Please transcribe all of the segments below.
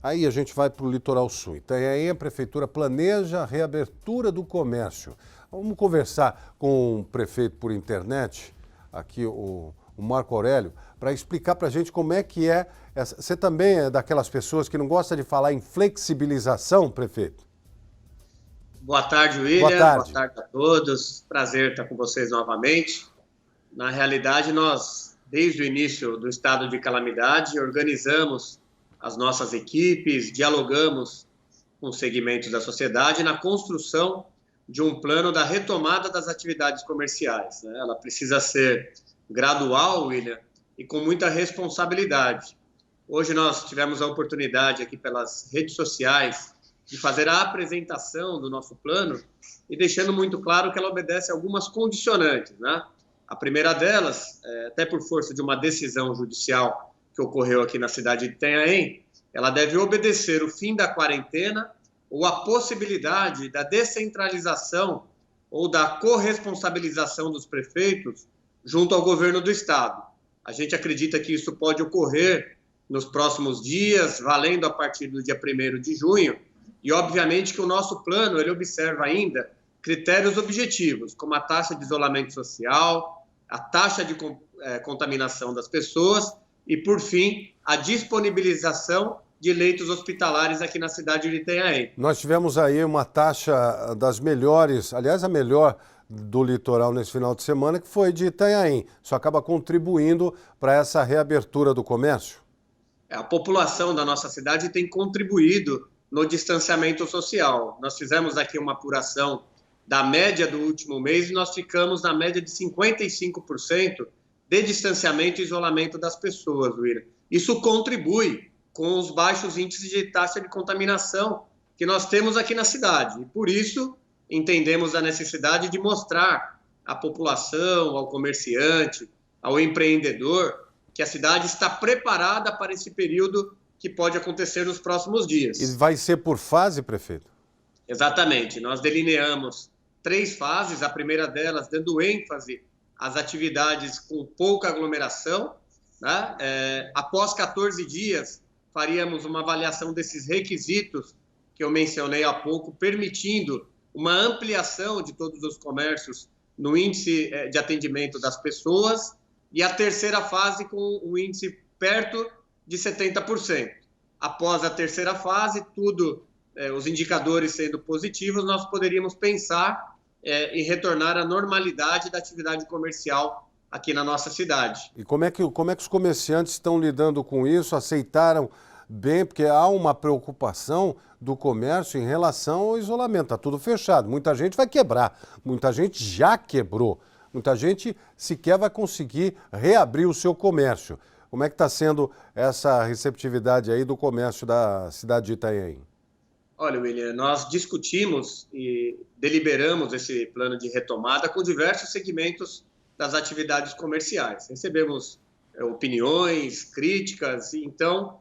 Aí a gente vai para o litoral sul. Itanhaém, a prefeitura planeja a reabertura do comércio. Vamos conversar com o prefeito por internet, aqui o Marco Aurélio, para explicar para a gente como é que é. Você também é daquelas pessoas que não gosta de falar em flexibilização, prefeito? Boa tarde, William. Boa tarde. Boa tarde a todos. Prazer estar com vocês novamente. Na realidade, nós, desde o início do estado de calamidade, organizamos as nossas equipes, dialogamos com os segmentos da sociedade na construção de um plano da retomada das atividades comerciais, né? Ela precisa ser gradual, William, e com muita responsabilidade. Hoje nós tivemos a oportunidade aqui pelas redes sociais de fazer a apresentação do nosso plano e deixando muito claro que ela obedece a algumas condicionantes, né? A primeira delas, até por força de uma decisão judicial que ocorreu aqui na cidade de Itanhaém, ela deve obedecer o fim da quarentena ou a possibilidade da descentralização ou da corresponsabilização dos prefeitos junto ao governo do estado. A gente acredita que isso pode ocorrer nos próximos dias, valendo a partir do dia 1º de junho, e obviamente que o nosso plano ele observa ainda critérios objetivos, como a taxa de isolamento social, a taxa de contaminação das pessoas e, por fim, a disponibilização de leitos hospitalares aqui na cidade de Itanhaém. Nós tivemos aí uma taxa das melhores, aliás, a melhor do litoral nesse final de semana, que foi de Itanhaém. Isso acaba contribuindo para essa reabertura do comércio? A população da nossa cidade tem contribuído no distanciamento social. Nós fizemos aqui uma apuração da média do último mês e nós ficamos na média de 55% de distanciamento e isolamento das pessoas, William. Isso contribui com os baixos índices de taxa de contaminação que nós temos aqui na cidade. E por isso, entendemos a necessidade de mostrar à população, ao comerciante, ao empreendedor, que a cidade está preparada para esse período que pode acontecer nos próximos dias. E vai ser por fase, prefeito? Exatamente. Nós delineamos 3 fases, a primeira delas dando ênfase às atividades com pouca aglomeração, né? Após 14 dias, faríamos uma avaliação desses requisitos que eu mencionei há pouco, permitindo uma ampliação de todos os comércios no índice de atendimento das pessoas, e a terceira fase com o índice perto de 70%. Após a terceira fase, os indicadores sendo positivos, nós poderíamos pensar em retornar à normalidade da atividade comercial aqui na nossa cidade. E como é que os comerciantes estão lidando com isso? Aceitaram bem? Porque há uma preocupação do comércio em relação ao isolamento. Está tudo fechado. Muita gente vai quebrar. Muita gente já quebrou. Muita gente sequer vai conseguir reabrir o seu comércio. Como é que está sendo essa receptividade aí do comércio da cidade de Itanhaém? Olha, William, nós discutimos e deliberamos esse plano de retomada com diversos segmentos das atividades comerciais. Recebemos opiniões, críticas, e então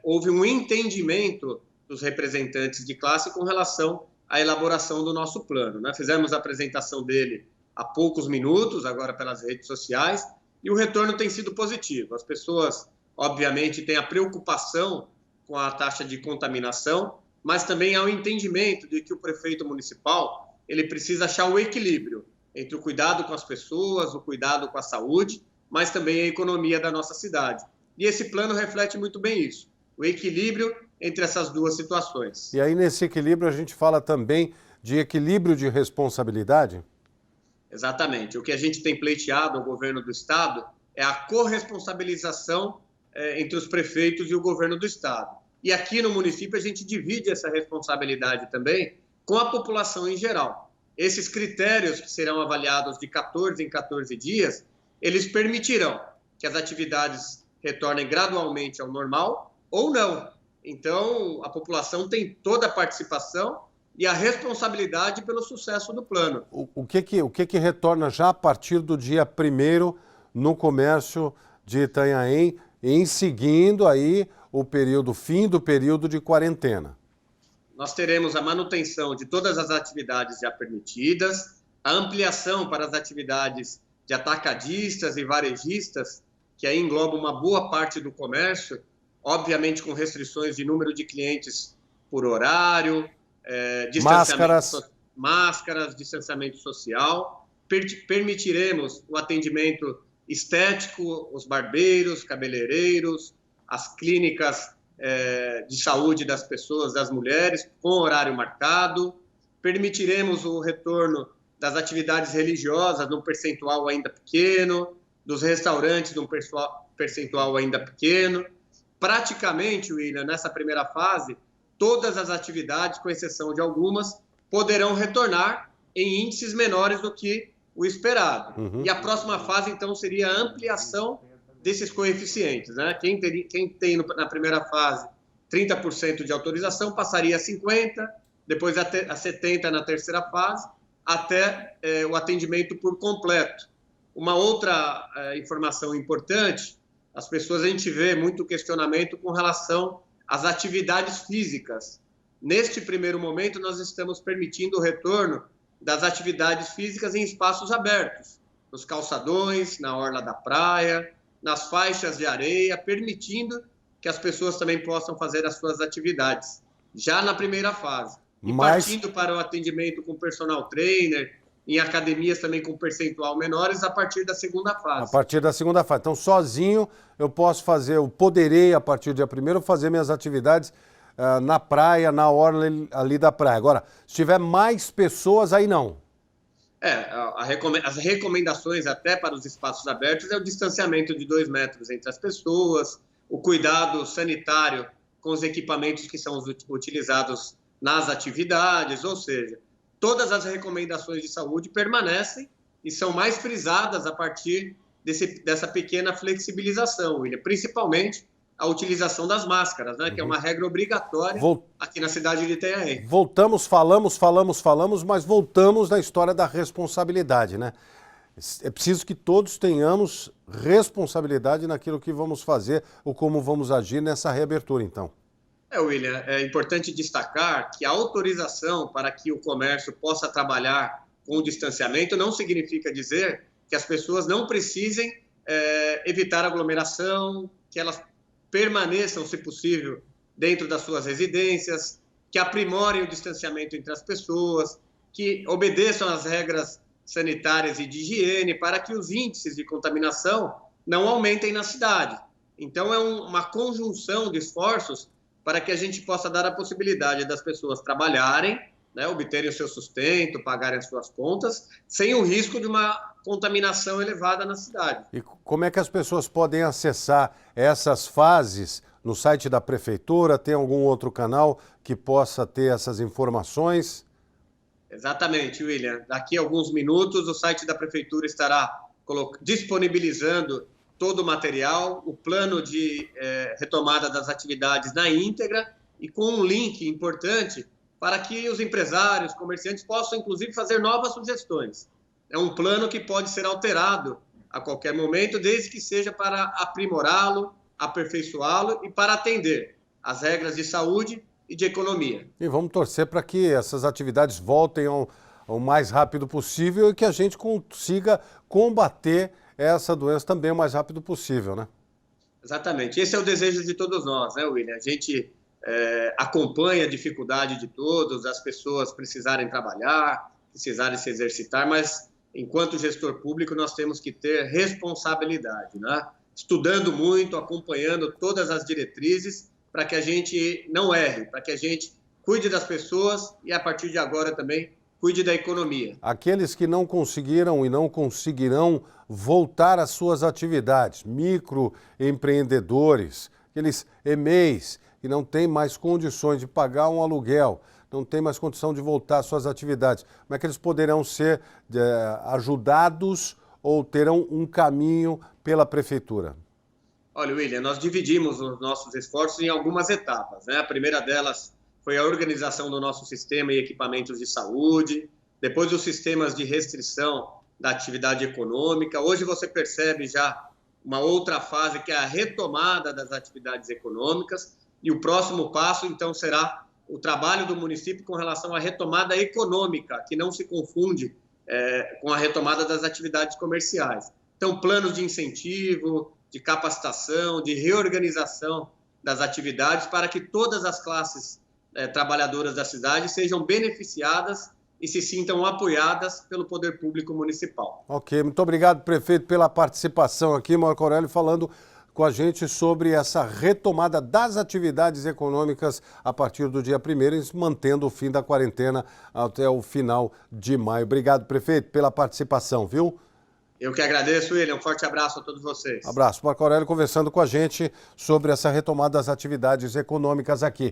houve um entendimento dos representantes de classe com relação à elaboração do nosso plano, né? Fizemos a apresentação dele há poucos minutos, agora pelas redes sociais, e o retorno tem sido positivo. As pessoas, obviamente, têm a preocupação com a taxa de contaminação, mas também há o entendimento de que o prefeito municipal ele precisa achar o equilíbrio entre o cuidado com as pessoas, o cuidado com a saúde, mas também a economia da nossa cidade. E esse plano reflete muito bem isso, o equilíbrio entre essas duas situações. E aí, nesse equilíbrio, a gente fala também de equilíbrio de responsabilidade? Exatamente. O que a gente tem pleiteado ao governo do estado é a corresponsabilização entre os prefeitos e o governo do estado. E aqui no município a gente divide essa responsabilidade também com a população em geral. Esses critérios que serão avaliados de 14 em 14 dias, eles permitirão que as atividades retornem gradualmente ao normal ou não. Então, a população tem toda a participação e a responsabilidade pelo sucesso do plano. O que retorna já a partir do dia 1º no comércio de Itanhaém, em seguindo aí o fim do período de quarentena? Nós teremos a manutenção de todas as atividades já permitidas, a ampliação para as atividades de atacadistas e varejistas, que aí engloba uma boa parte do comércio, obviamente com restrições de número de clientes por horário, máscaras, distanciamento social. Permitiremos o atendimento estético, os barbeiros, cabeleireiros, as clínicas de saúde das pessoas, das mulheres, com horário marcado. Permitiremos o retorno das atividades religiosas num percentual ainda pequeno, dos restaurantes num percentual ainda pequeno. Praticamente, William, nessa primeira fase, todas as atividades, com exceção de algumas, poderão retornar em índices menores do que o esperado. E a próxima fase, então, seria a ampliação desses coeficientes, né? Quem tem na primeira fase 30% de autorização passaria a 50%, depois a 70% na terceira fase, até o atendimento por completo. Uma outra informação importante, as pessoas, a gente vê muito questionamento com relação às atividades físicas. Neste primeiro momento, nós estamos permitindo o retorno das atividades físicas em espaços abertos, nos calçadões, na orla da praia, nas faixas de areia, permitindo que as pessoas também possam fazer as suas atividades, já na primeira fase. E partindo para o atendimento com personal trainer, em academias também com percentual menores, a partir da segunda fase. A partir da segunda fase. Então, sozinho, eu poderei, a partir do dia 1º, fazer minhas atividades na praia, na orla ali da praia. Agora, se tiver mais pessoas, aí não. As recomendações até para os espaços abertos é o distanciamento de 2 metros entre as pessoas, o cuidado sanitário com os equipamentos que são utilizados nas atividades, ou seja, todas as recomendações de saúde permanecem e são mais frisadas a partir dessa pequena flexibilização, William, principalmente a utilização das máscaras, né, que é uma regra obrigatória aqui na cidade de Itanhaém. Falamos, mas voltamos na história da responsabilidade, né? É preciso que todos tenhamos responsabilidade naquilo que vamos fazer ou como vamos agir nessa reabertura, então. William, é importante destacar que a autorização para que o comércio possa trabalhar com o distanciamento não significa dizer que as pessoas não precisem evitar aglomeração, que elas permaneçam, se possível, dentro das suas residências, que aprimorem o distanciamento entre as pessoas, que obedeçam às regras sanitárias e de higiene para que os índices de contaminação não aumentem na cidade. Então, é uma conjunção de esforços para que a gente possa dar a possibilidade das pessoas trabalharem, né, obterem o seu sustento, pagarem as suas contas, sem o risco de uma contaminação elevada na cidade. E como é que as pessoas podem acessar essas fases no site da Prefeitura? Tem algum outro canal que possa ter essas informações? Exatamente, William. Daqui a alguns minutos o site da Prefeitura estará disponibilizando todo o material, o plano de retomada das atividades na íntegra e com um link importante para que os empresários, comerciantes possam, inclusive, fazer novas sugestões. É um plano que pode ser alterado a qualquer momento, desde que seja para aprimorá-lo, aperfeiçoá-lo e para atender às regras de saúde e de economia. E vamos torcer para que essas atividades voltem ao mais rápido possível e que a gente consiga combater essa doença também o mais rápido possível, né? Exatamente. Esse é o desejo de todos nós, né, William? A gente acompanha a dificuldade de todos, as pessoas precisarem trabalhar, precisarem se exercitar, mas enquanto gestor público nós temos que ter responsabilidade, né? Estudando muito, acompanhando todas as diretrizes para que a gente não erre, para que a gente cuide das pessoas e a partir de agora também cuide da economia. Aqueles que não conseguiram e não conseguirão voltar às suas atividades, microempreendedores, aqueles EMEIs que não têm mais condições de pagar um aluguel, não têm mais condição de voltar às suas atividades, como é que eles poderão ser ajudados ou terão um caminho pela Prefeitura? Olha, William, nós dividimos os nossos esforços em algumas etapas, né? A primeira delas foi a organização do nosso sistema e equipamentos de saúde, depois os sistemas de restrição da atividade econômica. Hoje você percebe já uma outra fase, que é a retomada das atividades econômicas, e o próximo passo, então, será o trabalho do município com relação à retomada econômica, que não se confunde com a retomada das atividades comerciais. Então, planos de incentivo, de capacitação, de reorganização das atividades para que todas as classes trabalhadoras da cidade sejam beneficiadas e se sintam apoiadas pelo poder público municipal. Ok, muito obrigado, prefeito, pela participação aqui. Marco Aurélio falando com a gente sobre essa retomada das atividades econômicas a partir do dia 1º, mantendo o fim da quarentena até o final de maio. Obrigado, prefeito, pela participação, viu? Eu que agradeço, William. Um forte abraço a todos vocês. Abraço. Marco Aurélio conversando com a gente sobre essa retomada das atividades econômicas aqui.